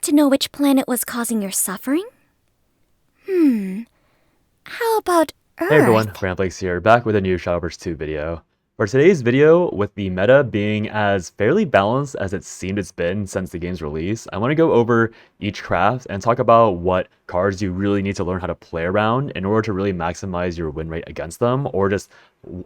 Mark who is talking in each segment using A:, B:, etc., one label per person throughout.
A: want to know which planet was causing your suffering? How about Earth?
B: Hey everyone, Ramblings here, back with a new Shadowverse 2 video. For today's video, with the meta being as fairly balanced as it seemed it's been since the game's release, I want to go over each craft and talk about what cards you really need to learn how to play around in order to really maximize your win rate against them, or just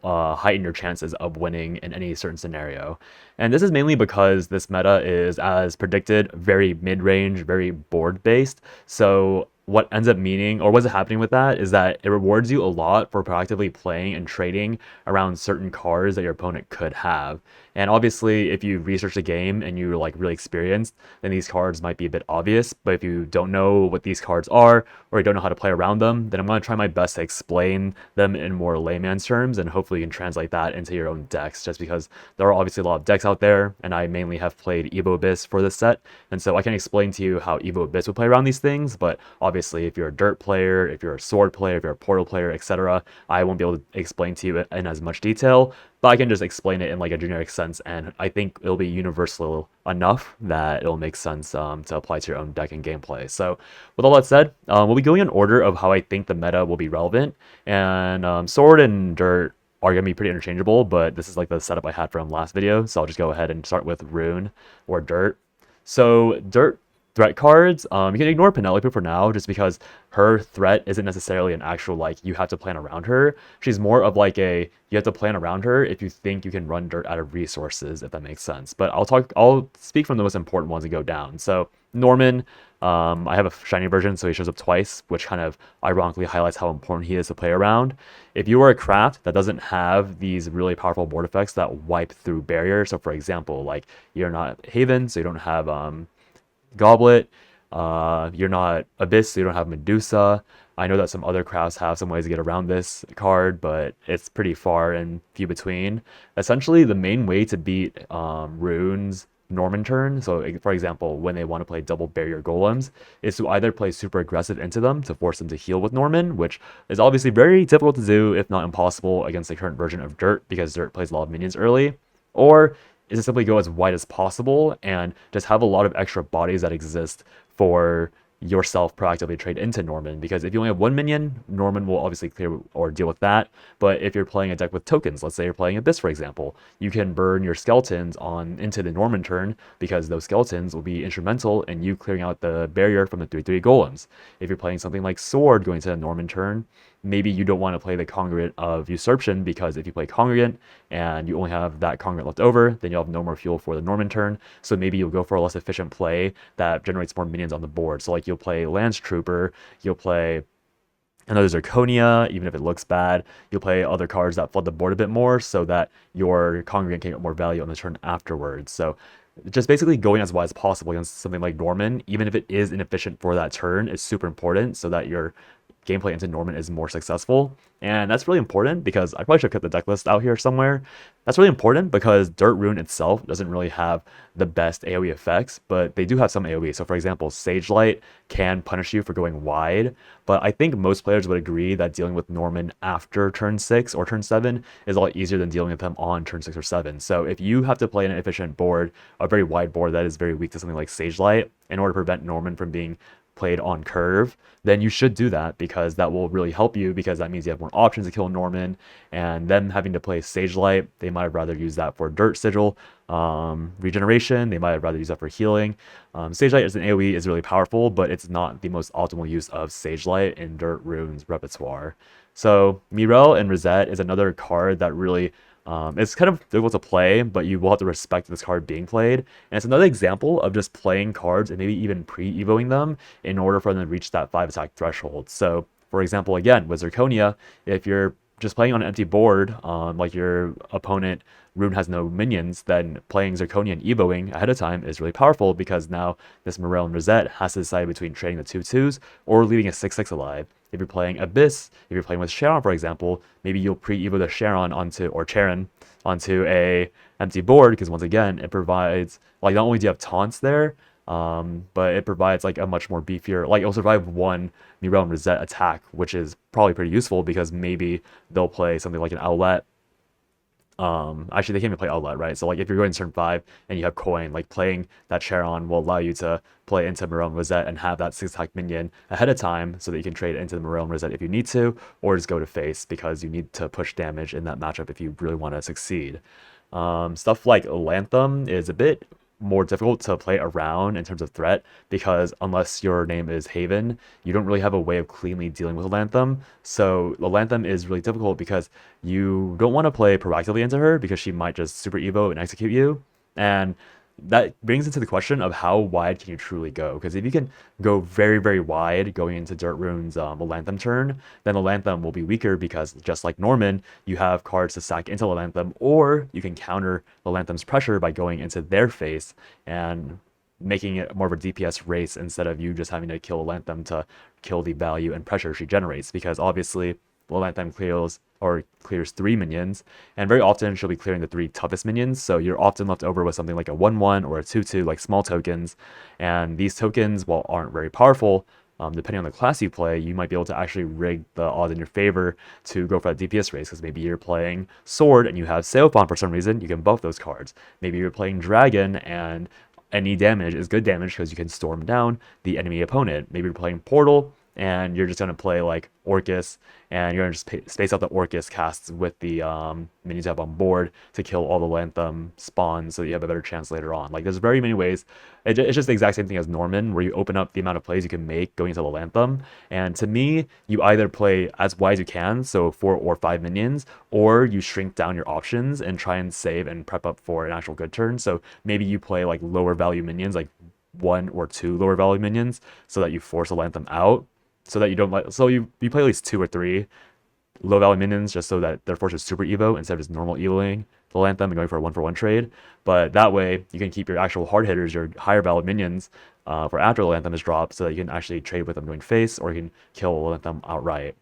B: heighten your chances of winning in any certain scenario. And this is mainly because this meta is, as predicted, very mid-range, very board-based, so what ends up meaning, or what's happening with that, is that it rewards you a lot for proactively playing and trading around certain cards that your opponent could have. And obviously, if you research the game and you're like really experienced, then these cards might be a bit obvious. But if you don't know what these cards are, or you don't know how to play around them, then I'm going to try my best to explain them in more layman's terms, and hopefully you can translate that into your own decks, just because there are obviously a lot of decks out there, and I mainly have played Evo Abyss for this set, and so I can explain to you how Evo Abyss would play around these things, but obviously if you're a dirt player, if you're a sword player, if you're a portal player, etc., I won't be able to explain to you in as much detail, but I can just explain it in like a generic sense, and I think it'll be universal enough that it'll make sense to apply to your own deck and gameplay. So with all that said, we'll be going in order of how I think the meta will be relevant, and sword and dirt are going to be pretty interchangeable, but this is like the setup I had from last video, so I'll just go ahead and start with rune or dirt. So dirt threat cards, you can ignore Penelope for now, just because her threat isn't necessarily an actual, like, you have to plan around her. She's more of like a, you have to plan around her if you think you can run dirt out of resources, if that makes sense. But I'll speak from the most important ones and go down. So Norman, I have a shiny version, so he shows up twice, which kind of ironically highlights how important he is to play around. If you are a craft that doesn't have these really powerful board effects that wipe through barriers, so for example, like, you're not Haven, so you don't have Goblet, you're not Abyss, so you don't have Medusa. I know that some other crafts have some ways to get around this card, but it's pretty far and few between. Essentially, the main way to beat Rune's Norman turn, so for example, when they want to play double barrier golems, is to either play super aggressive into them to force them to heal with Norman, which is obviously very difficult to do, if not impossible, against the current version of Dirt, because Dirt plays a lot of minions early, or is to simply go as wide as possible and just have a lot of extra bodies that exist for yourself proactively trade into Norman, because if you only have one minion, Norman will obviously clear or deal with that. But if you're playing a deck with tokens, let's say you're playing Abyss, for example, you can burn your skeletons on into the Norman turn, because those skeletons will be instrumental in you clearing out the barrier from the 3/3 golems. If you're playing something like Sword going to the Norman turn, maybe you don't want to play the Congregant of Usurpation, because if you play Congregant and you only have that Congregant left over, then you'll have no more fuel for the Norman turn. So maybe you'll go for a less efficient play that generates more minions on the board. So like, you'll play Lance Trooper, you'll play another Zirconia, even if it looks bad. You'll play other cards that flood the board a bit more so that your Congregant can get more value on the turn afterwards. So just basically going as wide as possible against something like Norman, even if it is inefficient for that turn, is super important so that your gameplay into Norman is more successful. And that's really important, because I probably should have kept the deck list out here somewhere. That's really important because Dirt Rune itself doesn't really have the best AoE effects, but they do have some AoE. So for example, Sage Light can punish you for going wide, but I think most players would agree that dealing with Norman after turn 6 or turn 7 is a lot easier than dealing with them on turn 6 or 7. So if you have to play an efficient board, a very wide board that is very weak to something like Sage Light, in order to prevent Norman from being played on curve, then you should do that, because that will really help you, because that means you have more options to kill Norman. And them having to play Sage Light, they might have rather use that for Dirt Sigil regeneration, they might have rather use that for healing. Sage Light as an AoE is really powerful, but it's not the most optimal use of Sage Light in Dirt Rune's repertoire. So Mirel and Rosette is another card that really it's kind of difficult to play, but you will have to respect this card being played. And it's another example of just playing cards and maybe even pre-evoing them in order for them to reach that 5 attack threshold. So for example, again, with Zirconia, if you're just playing on an empty board, like your opponent Rune has no minions, then playing Zirconia and evoing ahead of time is really powerful, because now this Morel and Rosette has to decide between trading the 2/2s or leaving a 6/6 alive. If you're playing Abyss, if you're playing with Charon, for example, maybe you'll pre-evo the Charon onto, or Charon, onto a empty board, because once again, it provides, like, not only do you have taunts there, but it provides like a much more beefier, like, it'll survive one Mirel and Rosette attack, which is probably pretty useful, because maybe they'll play something like an Owlet Actually, they can't even play outlet, right? So like if you're going to turn 5 and you have coin, like playing that Charon will allow you to play into Morel and Rosette and have that 6 attack minion ahead of time so that you can trade it into the Morel and Rosette if you need to, or just go to face because you need to push damage in that matchup if you really want to succeed. Stuff like Lantham is a bit more difficult to play around in terms of threat because unless your name is Haven, you don't really have a way of cleanly dealing with Lantham. So Lantham is really difficult because you don't want to play proactively into her because she might just super evo and execute you. And that brings into the question of how wide can you truly go? Because if you can go very, very wide going into Dirt Rune's Lantham turn, then Lantham will be weaker because just like Norman, you have cards to stack into Lantham, or you can counter Lantham's pressure by going into their face and making it more of a DPS race instead of you just having to kill Lantham to kill the value and pressure she generates. Because obviously, Lanthem clears 3 minions, and very often she'll be clearing the 3 toughest minions, so you're often left over with something like a 1/1 or a 2/2, like small tokens, and these tokens, while aren't very powerful, depending on the class you play, you might be able to actually rig the odds in your favor to go for that DPS race, because maybe you're playing Sword and you have Sailfawn for some reason, you can buff those cards. Maybe you're playing Dragon and any damage is good damage because you can storm down the enemy opponent. Maybe you're playing Portal and you're just going to play like Orcus, and you're going to just space out the Orcus casts with the minions you have on board to kill all the Lantham spawns so that you have a better chance later on. Like, there's very many ways. It's just the exact same thing as Norman, where you open up the amount of plays you can make going into the Lantham. And to me, you either play as wide as you can, so 4 or 5 minions, or you shrink down your options and try and save and prep up for an actual good turn. So maybe you play like lower value minions, like 1 or 2 lower value minions, so that you force a Lantham out, so that you don't like, so you play at least 2 or 3 low value minions just so that they're forced to super evo instead of just normal evoing the Lantham and going for a 1-for-1 trade. But that way you can keep your actual hard hitters, your higher value minions, for after the Lantham is dropped, so that you can actually trade with them doing face, or you can kill Lantham outright.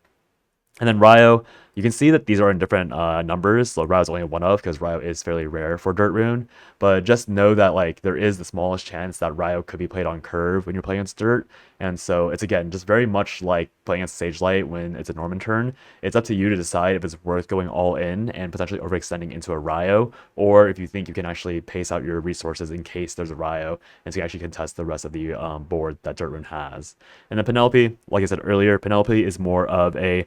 B: And then Ryo, you can see that these are in different numbers. So Ryo's only one of, because Ryo is fairly rare for Dirt Rune. But just know that like there is the smallest chance that Ryo could be played on curve when you're playing against Dirt. And so it's, again, just very much like playing against Sage Light when it's a Norman turn. It's up to you to decide if it's worth going all in and potentially overextending into a Ryo, or if you think you can actually pace out your resources in case there's a Ryo, and so you actually contest the rest of the board that Dirt Rune has. And then Penelope, like I said earlier, Penelope is more of a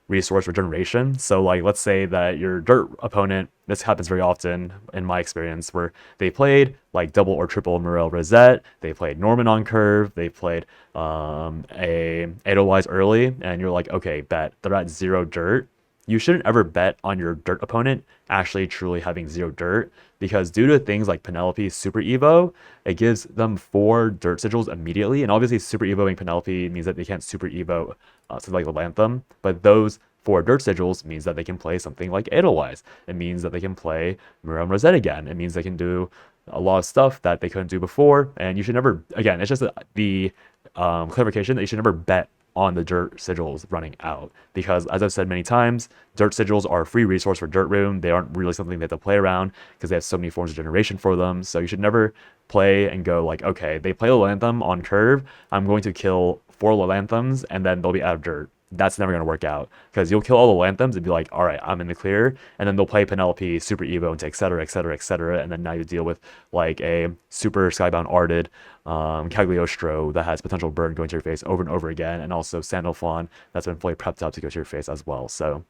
B: resource regeneration. So like, let's say that your Dirt opponent, this happens very often in my experience, where they played like double or triple Morel Rosette, they played Norman on curve, they played a Edelweiss early, and you're like, okay, bet they're at 0 dirt. You shouldn't ever bet on your Dirt opponent actually truly having 0 dirt, because due to things like Penelope's Super Evo, it gives them 4 dirt sigils immediately. And obviously Super Evoing Penelope means that they can't Super Evo something like the Lantham, but those 4 dirt sigils means that they can play something like Edelweiss. It means that they can play Miriam Rosette again. It means they can do a lot of stuff that they couldn't do before. And you should never, again, it's just the clarification that you should never bet on the dirt sigils running out, because as I've said many times, dirt sigils are a free resource for Dirt Rune. They aren't really something they have to play around because they have so many forms of generation for them. So you should never play and go like, okay, they play Lantham on curve, I'm going to kill 4 Lanthams and then they'll be out of dirt. That's never going to work out, because you'll kill all the Lanthams and be like, all right, I'm in the clear, and then they'll play Penelope, Super Evo, into etc, etc, etc, and then now you deal with like a super Skybound Arded Cagliostro that has potential burn going to your face over and over again, and also Sandalphon that's been fully prepped up to go to your face as well. So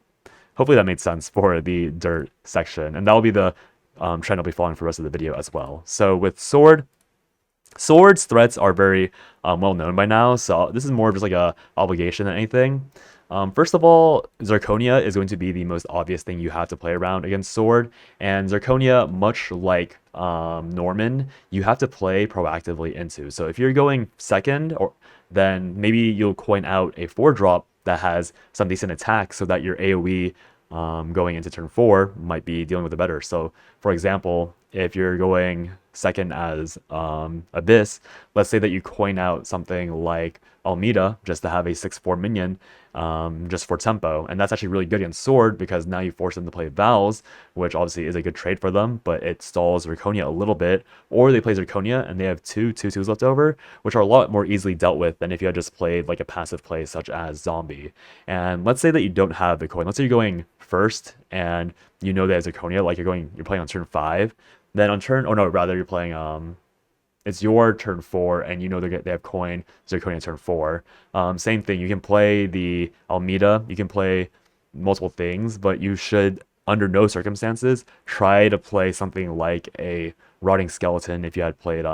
B: hopefully that made sense for the Dirt section, and that'll be the trend I'll be following for the rest of the video as well. So with Sword's threats are very well known by now, so this is more of just like a obligation than anything. First of all, Zirconia is going to be the most obvious thing you have to play around against Sword, and Zirconia, much like Norman, you have to play proactively into. So if you're going second, then maybe you'll coin out a 4-drop that has some decent attack so that your AoE going into turn 4 might be dealing with it better. So for example, if you're going second as Abyss, let's say that you coin out something like Almeida just to have a 6/4 minion, just for tempo, and that's actually really good against Sword because now you force them to play Vals, which obviously is a good trade for them, but it stalls Zirconia a little bit, or they play Zirconia and they have two 2/2s left over, which are a lot more easily dealt with than if you had just played like a passive play such as Zombie. And let's say that you don't have the coin. Let's say you're going first and you know they have Zirconia, like you're playing on turn 5. Then on turn, oh no, rather you're playing it's your turn 4 and you know they have coin Zirconia turn 4. Same thing, you can play the Almeida, you can play multiple things, but you should under no circumstances try to play something like a Rotting Skeleton if you had played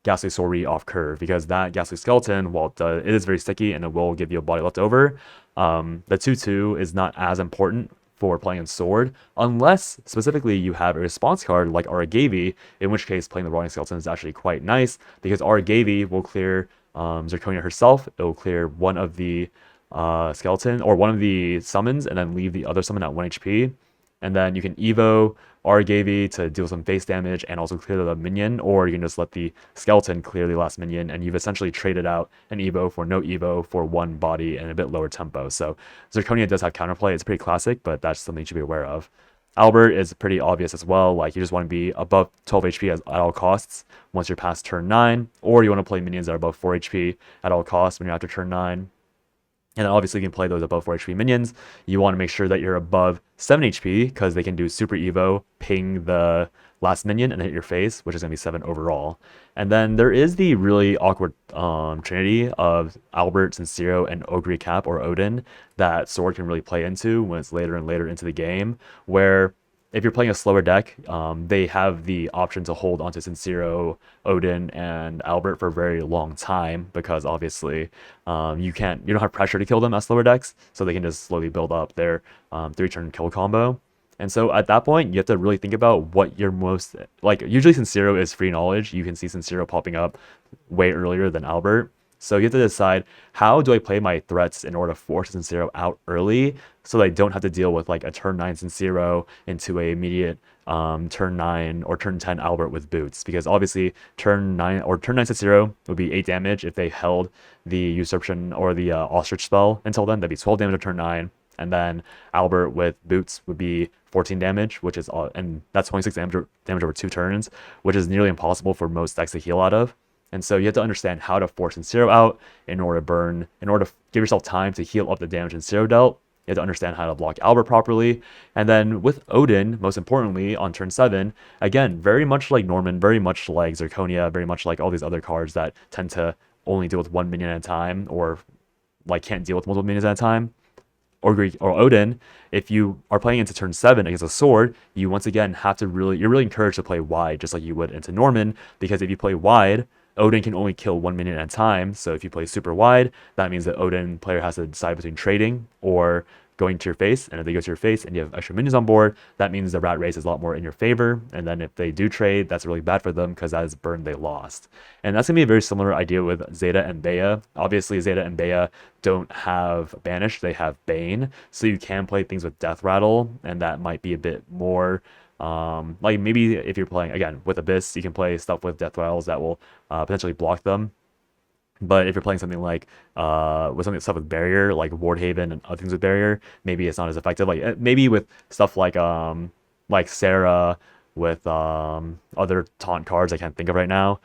B: Ghastly Sorry off curve, because that Ghastly Skeleton, while it is very sticky and it will give you a body left over, the 2/2 is not as important for playing in Sword, unless specifically you have a response card like Aragavi, in which case playing the Rotting Skeleton is actually quite nice, because Aragavi will clear Zirconia herself, it will clear one of the skeleton, or one of the summons, and then leave the other summon at 1 HP, and then you can Evo Aragavi to deal some face damage and also clear the minion, or you can just let the skeleton clear the last minion, and you've essentially traded out an Evo for no Evo for one body and a bit lower tempo. So Zirconia does have counterplay. It's pretty classic, but that's something you should be aware of. Albert is pretty obvious as well. Like, you just want to be above 12 HP at all costs once you're past turn 9, or you want to play minions that are above 4 HP at all costs when you're after turn 9. And then obviously you can play those above 4 HP minions. You want to make sure that you're above 7 HP because they can do Super Evo, ping the last minion, and hit your face, which is going to be 7 overall. And then there is the really awkward trinity of Albert, Sincero, and Ogre Cap or Odin that Sword can really play into when it's later and later into the game, where if you're playing a slower deck, they have the option to hold onto Sincero, Odin, and Albert for a very long time, because obviously you don't have pressure to kill them as slower decks, so they can just slowly build up their 3-turn kill combo. And so at that point, you have to really think about what you're most like. Usually Sincero is free knowledge. You can see Sincero popping up way earlier than Albert. So you have to decide, how do I play my threats in order to force Sincero out early so that I don't have to deal with like a turn 9 Sincero into a immediate turn 9 or turn 10 Albert with boots, because obviously turn 9 Sincero would be 8 damage if they held the usurpation or the ostrich spell until then. That'd be 12 damage at turn 9. And then Albert with boots would be 14 damage, which is and that's 26 damage over 2 turns, which is nearly impossible for most decks to heal out of. And so you have to understand how to force Sincero out in order to give yourself time to heal up the damage Sincero dealt. You have to understand how to block Albert properly. And then with Odin, most importantly, on turn 7, again, very much like Norman, very much like Zirconia, very much like all these other cards that tend to only deal with one minion at a time, or like can't deal with multiple minions at a time, or Odin, if you are playing into turn 7 against a Sword, you once again have to you're really encouraged to play wide, just like you would into Norman, because if you play wide, Odin can only kill one minion at a time. So if you play super wide, that means that Odin player has to decide between trading or going to your face. And if they go to your face and you have extra minions on board, that means the rat race is a lot more in your favor. And then if they do trade, that's really bad for them because that is burn they lost. And that's going to be a very similar idea with Zeta and Bea. Obviously, Zeta and Bea don't have Banish, they have Bane. So you can play things with Death Rattle, and that might be a bit more like maybe if you're playing again with Abyss, you can play stuff with Death Rattles that will potentially block them. But if you're playing something like with stuff with barrier, like Wardhaven and other things with barrier, maybe it's not as effective. Like maybe with stuff like Sarah, with other taunt cards I can't think of right now.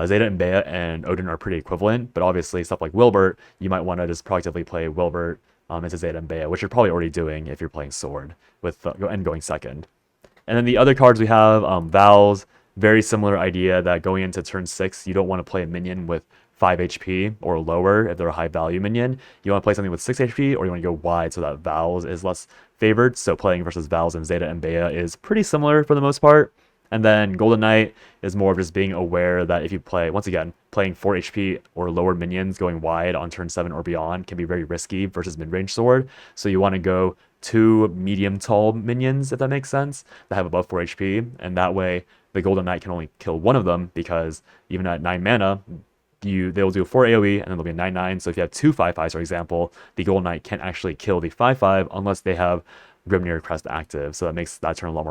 B: Zeta and Bea and Odin are pretty equivalent, but obviously stuff like Wilbert, you might want to just proactively play Wilbert into Zeta and Bea, which you're probably already doing if you're playing Sword with and going second. And then the other cards we have, Vals, very similar idea that going into turn 6, you don't want to play a minion with 5 HP or lower if they're a high value minion. You want to play something with 6 HP, or you want to go wide so that Vals is less favored. So playing versus Vals and Zeta and Bea is pretty similar for the most part. And then Golden Knight is more of just being aware that if you play, once again, playing 4 HP or lower minions going wide on turn 7 or beyond can be very risky versus mid-range Sword. So you want to go 2 medium tall minions, if that makes sense, that have above 4 HP. And that way the Golden Knight can only kill one of them, because even at 9 mana, they'll do a 4 AoE and then they'll be a 9/9. So if you have 2 5/5s, for example, the Golden Knight can't actually kill the 5/5 unless they have Grimnir Crest active, so that makes that turn a lot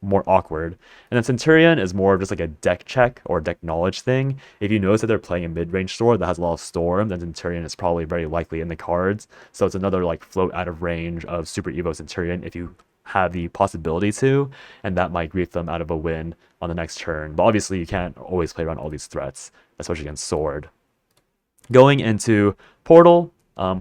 B: more awkward. And then Centurion is more of just like a deck check or deck knowledge thing. If you notice that they're playing a mid-range store that has a lot of Storm, then Centurion is probably very likely in the cards. So it's another like float out of range of Super Evo Centurion if you have the possibility to, and that might grief them out of a win on the next turn. But obviously you can't always play around all these threats, especially against Sword. Going into Portal,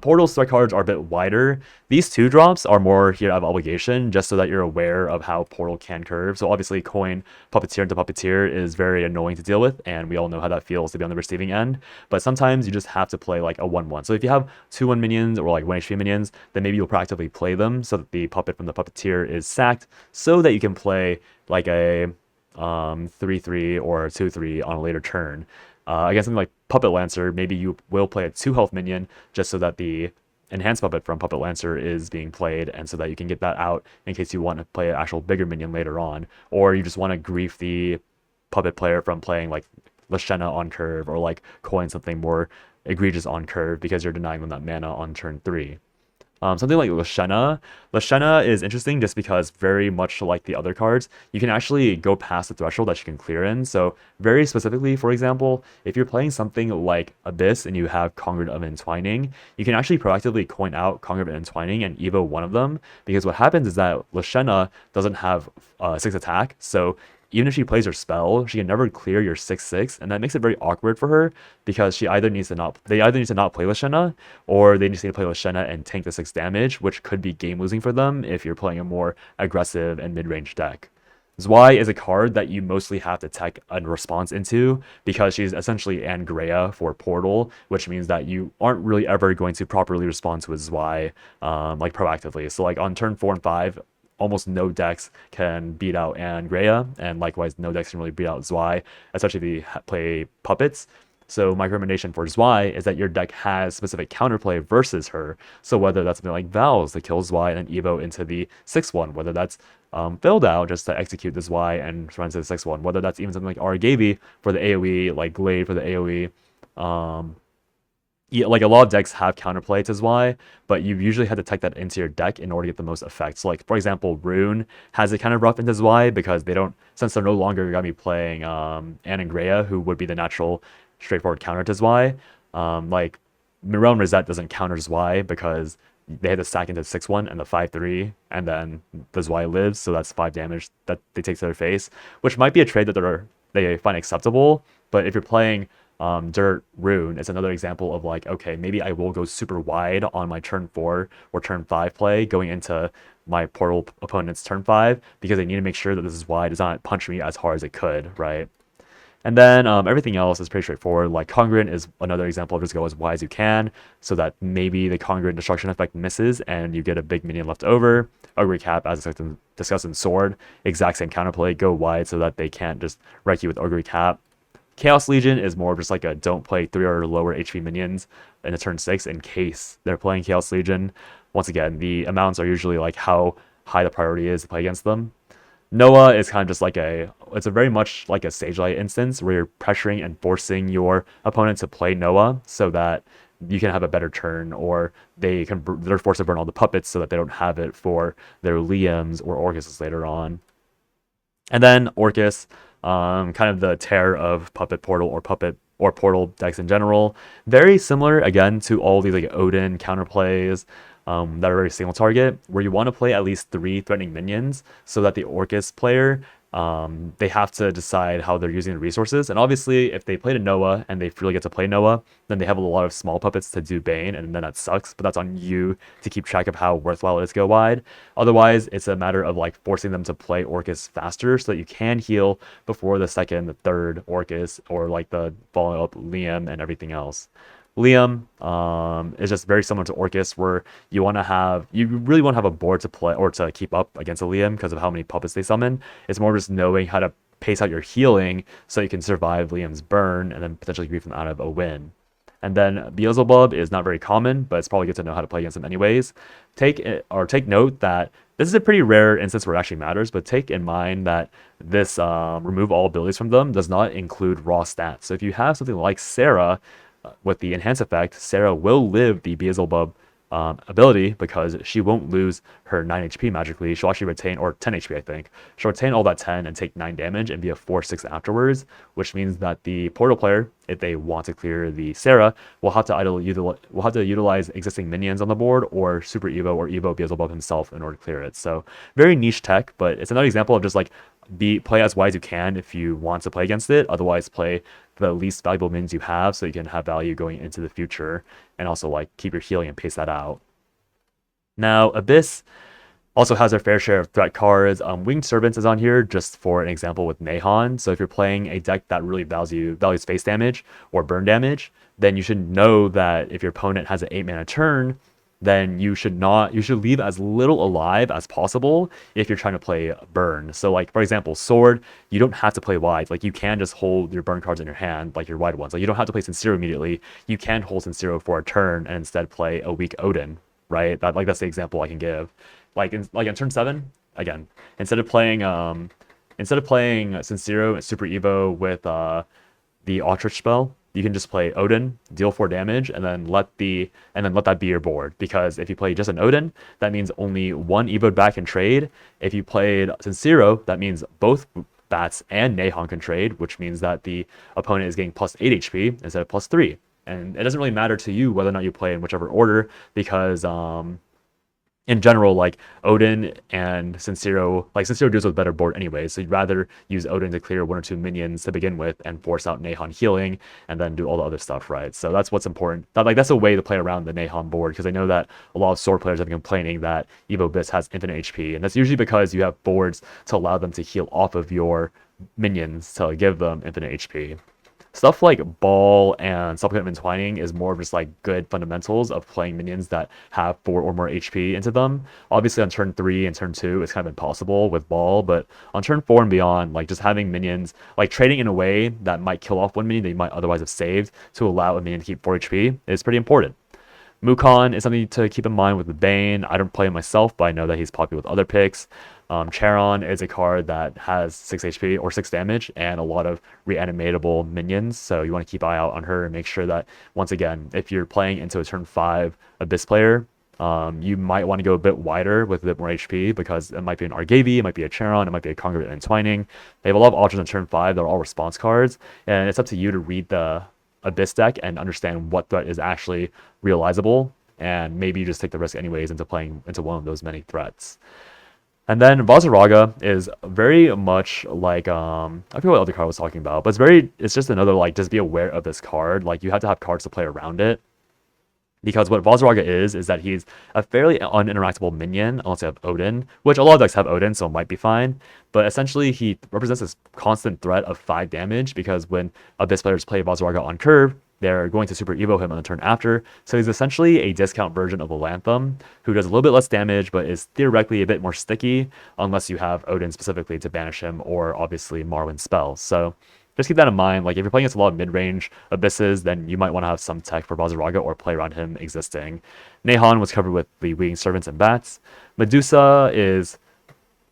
B: Portal's threat cards are a bit wider. These 2-drops are more here out of obligation, just so that you're aware of how Portal can curve. So obviously coin Puppeteer into Puppeteer is very annoying to deal with, and we all know how that feels to be on the receiving end. But sometimes you just have to play like a 1-1. So if you have 2-1 minions or like 1 HP minions, then maybe you'll proactively play them so that the puppet from the Puppeteer is sacked, so that you can play like a 3-3 or 2-3 on a later turn. Against something like Puppet Lancer, maybe you will play a 2 health minion just so that the enhanced puppet from Puppet Lancer is being played, and so that you can get that out in case you want to play an actual bigger minion later on, or you just want to grief the puppet player from playing like Lashena on curve, or like coin something more egregious on curve because you're denying them that mana on turn 3. Something like Lashena. Lashena is interesting just because, very much like the other cards, you can actually go past the threshold that you can clear in. So very specifically, for example, if you're playing something like Abyss and you have Congregate of Entwining, you can actually proactively coin out Congregate of Entwining and Evo one of them, because what happens is that Lashena doesn't have 6 attack, so even if she plays her spell, she can never clear your 6/6, and that makes it very awkward for her, because they either need to not play Lashena, or they just need to play Lashena and tank the 6 damage, which could be game losing for them if you're playing a more aggressive and mid-range deck. Zwei is a card that you mostly have to tech a response into, because she's essentially Angrea for Portal, which means that you aren't really ever going to properly respond to a Zwei like proactively. So like on turn 4 and 5, almost no decks can beat out Angrea, and likewise no decks can really beat out Zwei, especially if you play puppets. So my recommendation for Zwei is that your deck has specific counterplay versus her. So whether that's something like Vows to kill Zwei and then Evo into the 6-1, whether that's Build Out just to execute the Zwei and run into the 6-1, whether that's even something like Aragavi for the AoE, like Glade for the AoE. Yeah, like a lot of decks have counterplay to Zwei, but you usually have to tech that into your deck in order to get the most effect. So like, for example, Rune has it kind of rough into Zwei because they don't, since they're no longer going to be playing Anangrea, who would be the natural straightforward counter to Zwei. Like Mirelle Rosette doesn't counter Zwei because they had to stack into 6-1 and the 5-3, and then the Zwei lives, so that's 5 damage that they take to their face, which might be a trade that they find acceptable. But if you're playing Dirt Rune, it's another example of like, okay, maybe I will go super wide on my turn 4 or turn 5 play going into my Portal opponent's turn 5, because I need to make sure that this Zwei does not punch me as hard as it could, right? And then everything else is pretty straightforward. Like Congruent is another example of just go as wide as you can, so that maybe the Congruent destruction effect misses and you get a big minion left over. Ogre Cap, as discussed in Sword, exact same counterplay, go wide so that they can't just wreck you with Ogre Cap. Chaos Legion is more just like a don't play 3 or lower HP minions in a turn 6 in case they're playing Chaos Legion. Once again, the amounts are usually like how high the priority is to play against them. Noah is kind of just like it's a very much like a Sage Light instance where you're pressuring and forcing your opponent to play Noah so that you can have a better turn, or they're forced to burn all the puppets so that they don't have it for their Liams or Orcuses later on. And then Orcus, kind of the tear of Puppet Portal or Portal decks in general. Very similar, again, to all these like Odin counterplays that are very single target, where you want to play at least 3 threatening minions so that the Orcus player, they have to decide how they're using the resources. And obviously, if they play to Noah and they really get to play Noah, then they have a lot of small puppets to do Bane, and then that sucks. But that's on you to keep track of how worthwhile it is to go wide. Otherwise, it's a matter of like forcing them to play Orcus faster so that you can heal before the second, the third Orcus, or like the follow up Liam and everything else. Liam is just very similar to Orcus, where you really want to have a board to play or to keep up against a Liam because of how many puppets they summon. It's more just knowing how to pace out your healing so you can survive Liam's burn and then potentially grief them out of a win. And then Beelzebub is not very common, but it's probably good to know how to play against him anyways. Take note that this is a pretty rare instance where it actually matters, but take in mind that this remove all abilities from them does not include raw stats. So if you have something like Sarah, with the enhance effect, Sarah will live the Beelzebub ability because she won't lose her 9 HP magically. She'll actually retain, or 10 HP, I think. She'll retain all that 10 and take 9 damage and be a 4/6 afterwards, which means that the portal player, if they want to clear the Sarah, will have to either utilize existing minions on the board or Super Evo or Evo Beelzebub himself in order to clear it. So very niche tech, but it's another example of just like play as wide as you can if you want to play against it. Otherwise, play the least valuable minions you have so you can have value going into the future, and also like keep your healing and pace that out. Now, Abyss also has their fair share of threat cards. Winged Servants is on here just for an example with Nahon. So if you're playing a deck that really values face damage or burn damage, then you should know that if your opponent has an 8-mana turn, then you should leave as little alive as possible if you're trying to play burn. So like for example, sword, you don't have to play wide. Like you can just hold your burn cards in your hand, like your wide ones. Like you don't have to play Sincero immediately. You can hold Sincero for a turn and instead play a weak Odin, right? That's the example I can give. Like in turn 7, again, instead of playing Sincero and Super Evo with the Autrich spell, you can just play Odin, deal 4 damage, and then let that be your board. Because if you play just an Odin, that means only one Evo'd back can trade. If you played Sincero, that means both Bats and Nahon can trade, which means that the opponent is getting plus 8 HP instead of plus 3. And it doesn't really matter to you whether or not you play in whichever order, because in general, like Odin and Sincero, like Sincero deals with better board anyway, so you'd rather use Odin to clear 1 or 2 minions to begin with and force out Nahon healing and then do all the other stuff, right? So that's what's important. That's a way to play around the Nahon board, because I know that a lot of sword players have been complaining that Evo Abyss has infinite HP, and that's usually because you have boards to allow them to heal off of your minions to give them infinite HP. Stuff like Ball and Supplicant Entwining is more of just like good fundamentals of playing minions that have 4 or more HP into them. Obviously on turn 3 and turn 2 it's kind of impossible with Ball, but on turn 4 and beyond, like just having minions, like trading in a way that might kill off one minion that you might otherwise have saved to allow a minion to keep 4 HP is pretty important. Mukon is something to keep in mind with the Bane. I don't play him myself, but I know that he's popular with other picks. Charon is a card that has 6 HP or 6 damage and a lot of reanimatable minions, so you want to keep an eye out on her and make sure that, once again, if you're playing into a turn 5 Abyss player, you might want to go a bit wider with a bit more HP, because it might be an Argavi, it might be a Charon, it might be a Congregate Entwining. They have a lot of options on turn 5. They're all response cards, and it's up to you to read the Abyss deck and understand what threat is actually realizable, and maybe you just take the risk anyways into playing into one of those many threats. And then Vazaraga is very much like I forget what other card I was talking about, but it's just another like, just be aware of this card. Like you have to have cards to play around it. Because what Vazaraga is that he's a fairly uninteractable minion, unless you have Odin, which a lot of decks have Odin, so it might be fine. But essentially, he represents this constant threat of 5 damage, because when Abyss players play Vazaraga on curve, they're going to Super Evo him on the turn after. So he's essentially a discount version of Lantham, who does a little bit less damage, but is theoretically a bit more sticky, unless you have Odin specifically to banish him, or obviously Marwyn's spells. So just keep that in mind. Like if you're playing against a lot of mid-range Abysses, then you might want to have some tech for Vazaraga or play around him existing. Nahon was covered with the Winged Servants and Bats. Medusa is,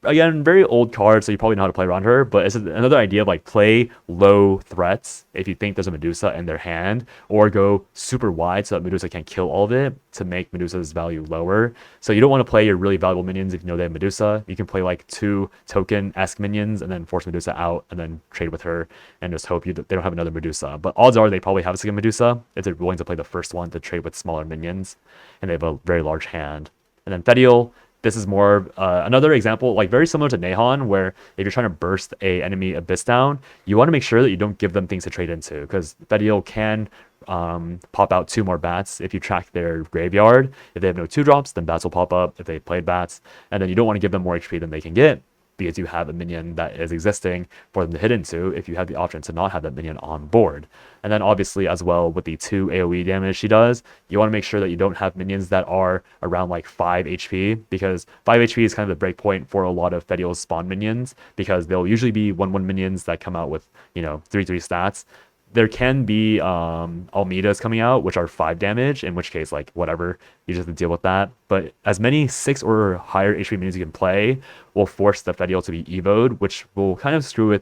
B: again, very old card, so you probably know how to play around her, but it's another idea of like play low threats if you think there's a Medusa in their hand, or go super wide so that Medusa can't kill all of it to make Medusa's value lower. So you don't want to play your really valuable minions if you know they have Medusa. You can play like 2 token-esque minions and then force Medusa out and then trade with her and just hope they don't have another Medusa. But odds are they probably have a second Medusa if they're willing to play the first one to trade with smaller minions, and they have a very large hand. And then Fediel, this is more another example, like very similar to Nahon, where if you're trying to burst a enemy Abyss down, you want to make sure that you don't give them things to trade into, because Fediel can pop out 2 more Bats if you track their graveyard. If they have no 2-drops, then Bats will pop up if they played Bats, and then you don't want to give them more HP than they can get, because you have a minion that is existing for them to hit into if you have the option to not have that minion on board. And then obviously as well, with the 2 AoE damage she does, you want to make sure that you don't have minions that are around like 5 HP, because 5 HP is kind of the breakpoint for a lot of Fediel's spawn minions, because they'll usually be 1/1 minions that come out with, 3/3 stats. There can be Almeidas coming out, which are 5 damage, in which case, like, whatever, you just have to deal with that. But as many 6 or higher HP minions you can play will force the Fediel to be evoed, which will kind of screw with,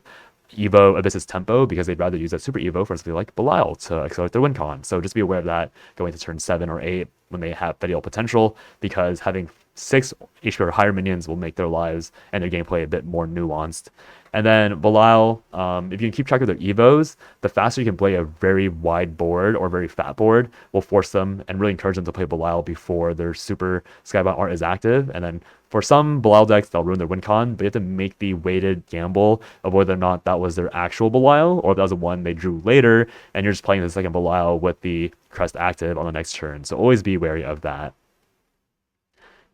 B: Evo Abyss's tempo because they'd rather use that Super Evo for something like Belial to accelerate their win con. So just be aware of that going to turn 7 or 8 when they have Fedial potential, because having 6 HP or higher minions will make their lives and their gameplay a bit more nuanced. And then Belial, if you can keep track of their Evos, the faster you can play a very wide board or very fat board will force them and really encourage them to play Belial before their Super Skybound art is active. And then for some Belial decks, they'll ruin their win con, but you have to make the weighted gamble of whether or not that was their actual Belial or if that was the one they drew later, and you're just playing the second Belial with the crest active on the next turn. So always be wary of that.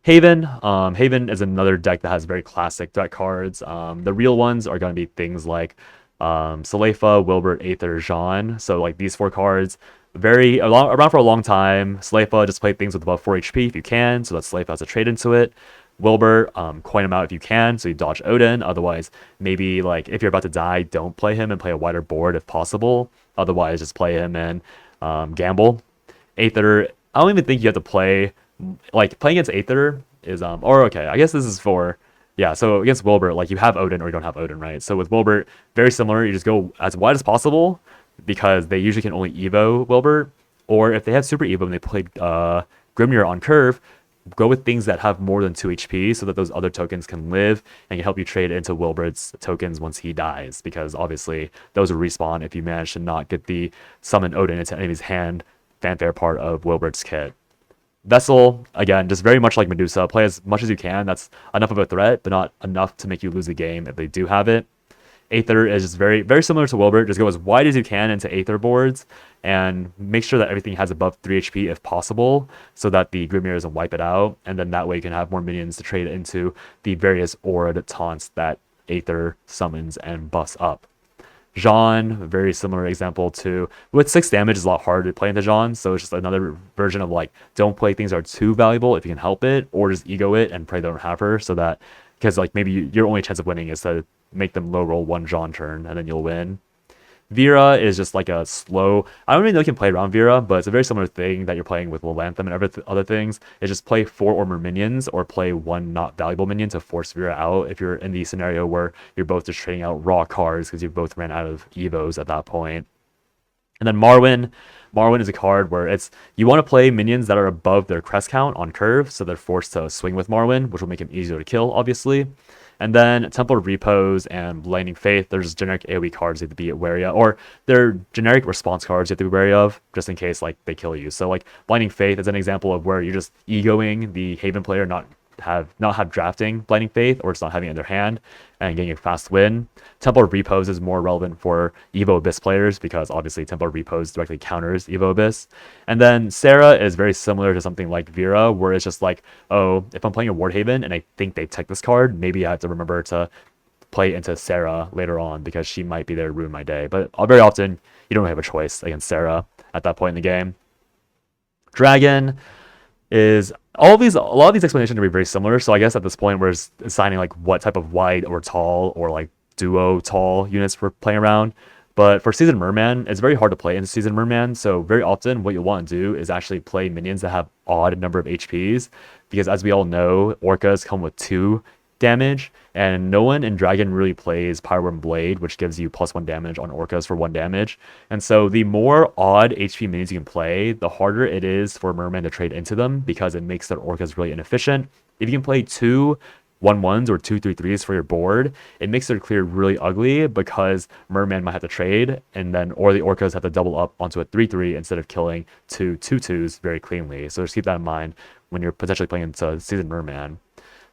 B: Haven. Haven is another deck that has very classic threat cards. The real ones are going to be things like Salefa, Wilbert, Aether, Jean. So like these 4 cards, around for a long time. Salefa, just play things with above 4 HP if you can, so that Salefa has to trade into it. Wilbert, coin him out if you can, so you dodge Odin. Otherwise, maybe like if you're about to die, don't play him and play a wider board if possible. Otherwise, just play him and gamble. Aether, I don't even think you have to play. Like playing against Aether is or okay, I guess this is for yeah, so against Wilbert, like you have Odin or you don't have Odin, right? So with Wilbert, very similar, you just go as wide as possible because they usually can only Evo Wilbert, or if they have Super Evo and they played Grimnir on curve, go with things that have more than 2 HP so that those other tokens can live and can help you trade into Wilbert's tokens once he dies, because obviously those will respawn if you manage to not get the summon Odin into enemy's hand fanfare part of Wilbert's kit. Vessel, again, just very much like Medusa, play as much as you can. That's enough of a threat, but not enough to make you lose the game if they do have it. Aether is just very, very similar to Wilbert. Just go as wide as you can into Aether boards and make sure that everything has above 3 HP if possible, so that the Grimnir doesn't wipe it out. And then that way you can have more minions to trade into the various aura taunts that Aether summons and buffs up. Jean, a very similar example to, with 6 damage is a lot harder to play into Jean, so it's just another version of like, don't play things that are too valuable if you can help it, or just ego it and pray they don't have her, so that, because like maybe your only chance of winning is to make them low roll 1 Jean turn and then you'll win. Vera is just like a slow, I don't really know if you can play around Vera, but it's a very similar thing that you're playing with Lilanthem and other things. Is just play 4 or more minions or play 1 not valuable minion to force Vera out if you're in the scenario where you're both just trading out raw cards because you both ran out of Evos at that point. And then Marwyn. Marwyn is a card where it's, you want to play minions that are above their crest count on curve, so they're forced to swing with Marwyn, which will make him easier to kill, obviously. And then Temple of Repose and Blinding Faith, there's generic AoE cards you have to be wary of, or they're generic response cards you have to be wary of, just in case like they kill you. So like Blinding Faith is an example of where you're just egoing the Haven player, not have drafting Blinding Faith, or it's not having it in their hand and getting a fast win. Temple of Repose is more relevant for Evo Abyss players because obviously Temple of Repose directly counters Evo Abyss. And then Sarah is very similar to something like Vera, where it's just like, oh, if I'm playing a Ward Haven and I think they tech this card, maybe I have to remember to play into Sarah later on because she might be there to ruin my day. But very often you don't have a choice against Sarah at that point in the game. Dragon is a lot of these explanations are very similar. So I guess at this point we're assigning like what type of wide or tall or like duo tall units we're playing around. But for Seasoned Merman, it's very hard to play into Seasoned Merman. So very often what you'll want to do is actually play minions that have odd number of HPs, because as we all know, orcas come with 2 damage, and no one in Dragon really plays Pyroworm Blade, which gives you +1 damage on orcas for 1 damage. And so the more odd HP minions you can play, the harder it is for Merman to trade into them, because it makes their orcas really inefficient. If you can play 2 1/1s or 2 3/3s for your board, it makes their clear really ugly because Merman might have to trade, and then or the orcas have to double up onto a 3/3 instead of killing 2 2/2s very cleanly. So just keep that in mind when you're potentially playing into Seasoned Merman.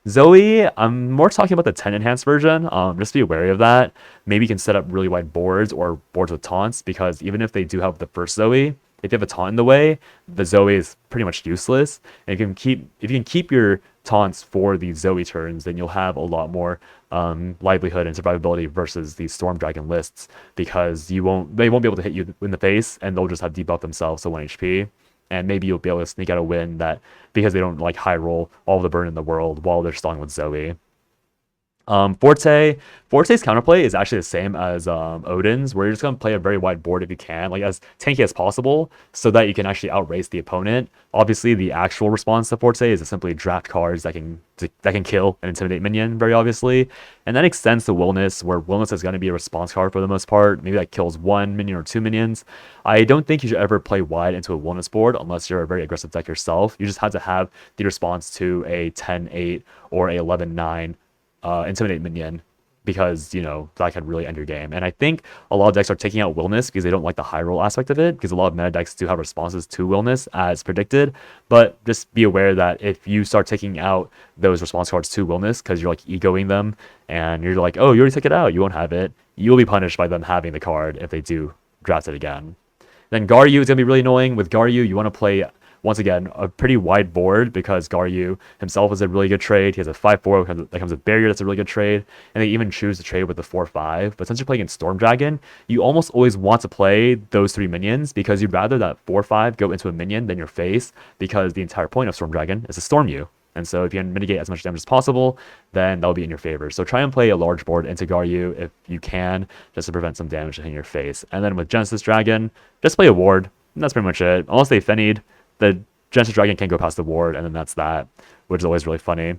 B: Zoe, I'm more talking about the 10 enhanced version. Just be wary of that. Maybe you can set up really wide boards or boards with taunts, because even if they do have the first Zoe, if you have a taunt in the way, the Zoe is pretty much useless. And if you can keep your taunts for the Zoe turns, then you'll have a lot more livelihood and survivability versus the Storm Dragon lists, because they won't be able to hit you in the face, and they'll just have debuff themselves to 1 HP. And maybe you'll be able to sneak out a win that because they don't like high roll all the burn in the world while they're stalling with Zoe. Forte's counterplay is actually the same as Odin's, where you're just gonna play a very wide board if you can, like as tanky as possible, so that you can actually outrace the opponent. Obviously, the actual response to Forte is to simply draft cards that can kill and intimidate minion very obviously, and that extends to Willness, where Willness is gonna be a response card for the most part. Maybe that kills one minion or two minions. I don't think you should ever play wide into a Willness board unless you're a very aggressive deck yourself. You just have to have the response to a 10-8 or a 11-9 intimidate minion, because that could really end your game. And I think a lot of decks are taking out Willness because they don't like the high roll aspect of it, because a lot of meta decks do have responses to Willness as predicted. But just be aware that if you start taking out those response cards to Willness because you're like egoing them and you're like, oh, you already took it out, you won't have it, you'll be punished by them having the card if they do draft it again. Then Garyu is going to be really annoying. With Garyu, you want to play, once again, a pretty wide board, because Garyu himself is a really good trade. He has a 5-4 that comes with Barrier, that's a really good trade. And they even choose to trade with the 4-5. But since you're playing in Storm Dragon, you almost always want to play those three minions, because you'd rather that 4-5 go into a minion than your face, because the entire point of Storm Dragon is to storm you. And so if you can mitigate as much damage as possible, then that'll be in your favor. So try and play a large board into Garyu if you can, just to prevent some damage hitting your face. And then with Genesis Dragon, just play a ward. And that's pretty much it. Unless they Fennied, the Genesis Dragon can't go past the ward, and then that's that, which is always really funny.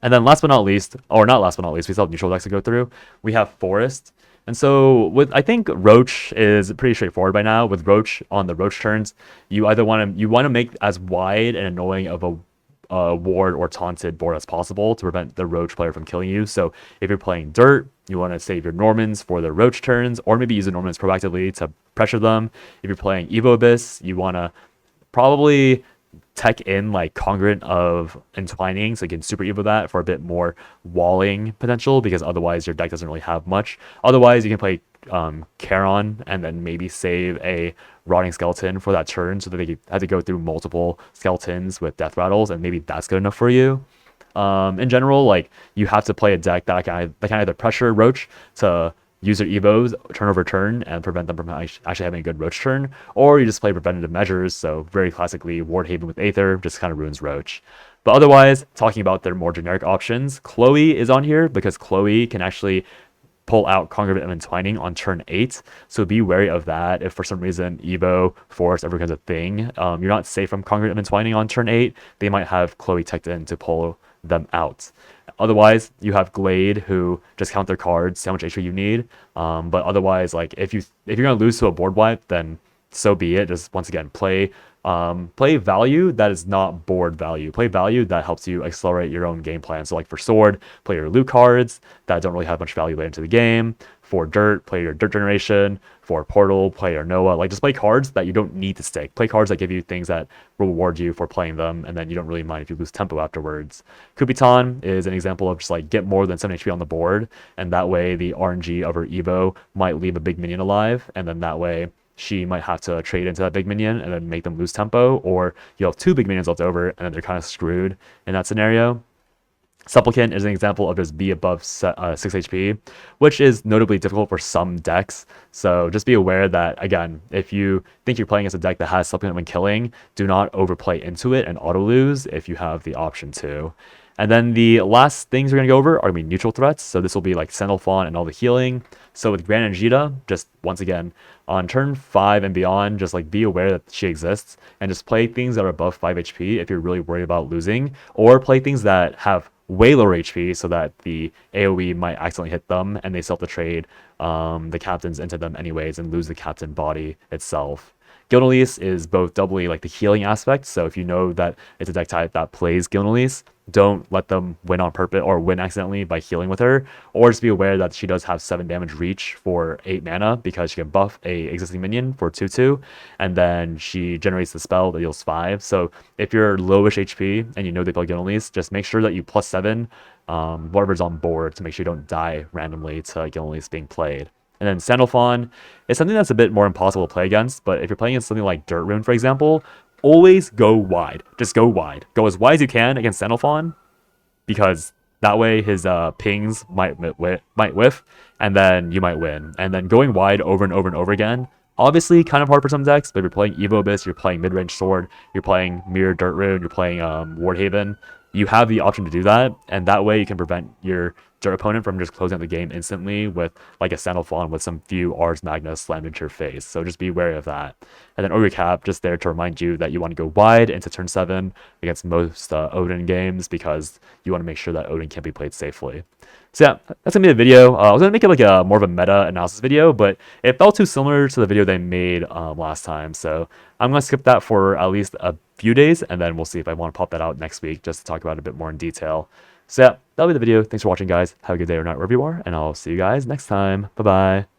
B: And then last but not least, or not last but not least, we still have neutral decks to go through. We have Forest. And so I think Roach is pretty straightforward by now. With Roach, on the Roach turns, you either want to make as wide and annoying of a ward or taunted board as possible to prevent the Roach player from killing you. So if you're playing Dirt, you want to save your Normans for the Roach turns, or maybe use the Normans proactively to pressure them. If you're playing Evo Abyss, you want to probably tech in like Congruent of Entwining, so you can super evo that for a bit more walling potential, because otherwise your deck doesn't really have much. Otherwise, you can play Charon and then maybe save a Rotting Skeleton for that turn, so that they have to go through multiple skeletons with death rattles, and maybe that's good enough for you. In general, like, you have to play a deck that can either pressure Roach to use their evos turn over turn and prevent them from actually having a good Roach turn, or you just play preventative measures. So very classically, Ward Haven with Aether just kind of ruins Roach. But otherwise, talking about their more generic options, Chloe is on here because Chloe can actually pull out Congregate of Entwining on turn 8, so be wary of that. If for some reason Evo Forest ever becomes a thing, you're not safe from Congregate of Entwining on turn 8, they might have Chloe teched in to pull them out. Otherwise, you have Glade, who just count their cards, see how much HP you need. But otherwise, like, if you're gonna lose to a board wipe, then so be it. Just once again, play value that is not board value. Play value that helps you accelerate your own game plan. So like for Sword, play your loot cards that don't really have much value later into the game. For Dirt, play your Dirt Generation. For Portal, play your Noah. Like, just play cards that you don't need to stick. Play cards that give you things that reward you for playing them, and then you don't really mind if you lose tempo afterwards. Kubitan is an example of just like get more than 7 HP on the board, and that way the RNG of her Evo might leave a big minion alive, and then that way she might have to trade into that big minion and then make them lose tempo, or you'll have 2 big minions left over and then they're kind of screwed in that scenario. Supplicant is an example of just be above 6 HP, which is notably difficult for some decks. So just be aware that, again, if you think you're playing against a deck that has Supplicant when killing, do not overplay into it and auto lose if you have the option to. And then the last things we're going to go over are going to be neutral threats. So this will be like Sandalphon and all the healing. So with Gran Angita, just once again, on turn 5 and beyond, just like be aware that she exists and just play things that are above 5 HP if you're really worried about losing, or play things that have way lower HP so that the AoE might accidentally hit them and they still have to trade the captains into them anyways and lose the captain body itself. Gilneas is both doubly like the healing aspect, so if you know that it's a deck type that plays Gilneas, don't let them win on purpose or win accidentally by healing with her, or just be aware that she does have 7 damage reach for 8 mana because she can buff a existing minion for 2/2, and then she generates the spell that deals 5. So if you're lowish HP and you know they play Gilneas, just make sure that you +7 whatever's on board to make sure you don't die randomly to Gilneas being played. And then Sandalphon is something that's a bit more impossible to play against, but if you're playing against something like Dirt Rune, for example, always go wide. Just go wide. Go as wide as you can against Sandalphon, because that way his pings might whiff, and then you might win. And then going wide over and over and over again, obviously kind of hard for some decks, but if you're playing Evo Abyss, you're playing mid-range Sword, you're playing Mirror Dirt Rune, you're playing Ward Haven, you have the option to do that, and that way you can prevent your opponent from just closing out the game instantly with like a Sandal Fawn with some few Ars Magna slammed into your face. So just be wary of that. And then Ogre Cap just there to remind you that you want to go wide into turn 7 against most Odin games because you want to make sure that Odin can be played safely. So yeah, that's gonna be the video. I was gonna make it like a more of a meta analysis video, but it felt too similar to the video they made last time. So I'm gonna skip that for at least a few days, and then we'll see if I want to pop that out next week just to talk about it a bit more in detail. So yeah, that'll be the video. Thanks for watching, guys. Have a good day or night wherever you are, and I'll see you guys next time. Bye bye.